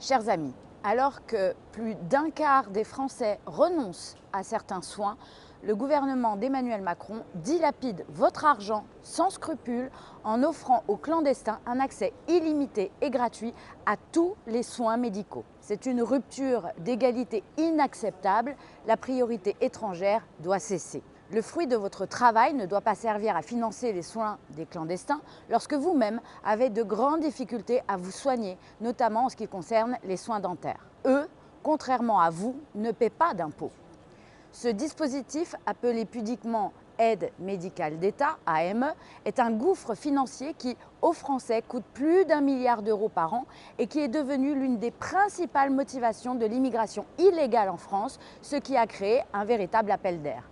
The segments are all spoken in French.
Chers amis, alors que plus d'un quart des Français renoncent à certains soins, le gouvernement d'Emmanuel Macron dilapide votre argent sans scrupule en offrant aux clandestins un accès illimité et gratuit à tous les soins médicaux. C'est une rupture d'égalité inacceptable. La priorité étrangère doit cesser. Le fruit de votre travail ne doit pas servir à financer les soins des clandestins lorsque vous-même avez de grandes difficultés à vous soigner, notamment en ce qui concerne les soins dentaires. Eux, contrairement à vous, ne paient pas d'impôts. Ce dispositif, appelé pudiquement Aide médicale d'État, AME, est un gouffre financier qui, aux Français, coûte plus d'1 milliard d'euros par an et qui est devenu l'une des principales motivations de l'immigration illégale en France, ce qui a créé un véritable appel d'air.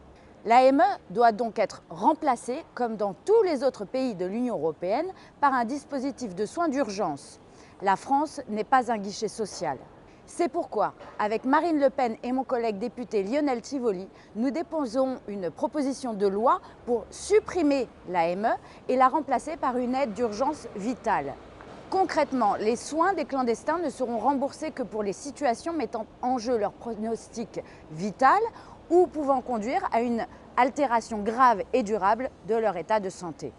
L'AME doit donc être remplacée, comme dans tous les autres pays de l'Union européenne, par un dispositif de soins d'urgence. La France n'est pas un guichet social. C'est pourquoi, avec Marine Le Pen et mon collègue député Lionel Tivoli, nous déposons une proposition de loi pour supprimer l'AME et la remplacer par une aide d'urgence vitale. Concrètement, les soins des clandestins ne seront remboursés que pour les situations mettant en jeu leur pronostic vital ou pouvant conduire à une altération grave et durable de leur état de santé.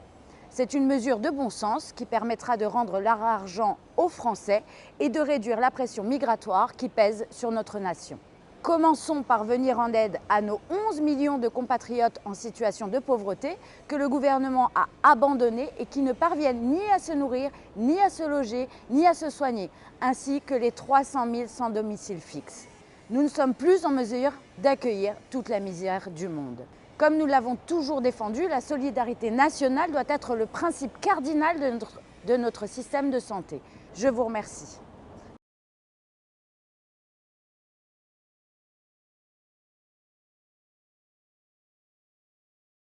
C'est une mesure de bon sens qui permettra de rendre leur argent aux Français et de réduire la pression migratoire qui pèse sur notre nation. Commençons par venir en aide à nos 11 millions de compatriotes en situation de pauvreté que le gouvernement a abandonnés et qui ne parviennent ni à se nourrir, ni à se loger, ni à se soigner, ainsi que les 300 000 sans domicile fixe. Nous ne sommes plus en mesure d'accueillir toute la misère du monde. Comme nous l'avons toujours défendu, la solidarité nationale doit être le principe cardinal de notre système de santé. Je vous remercie.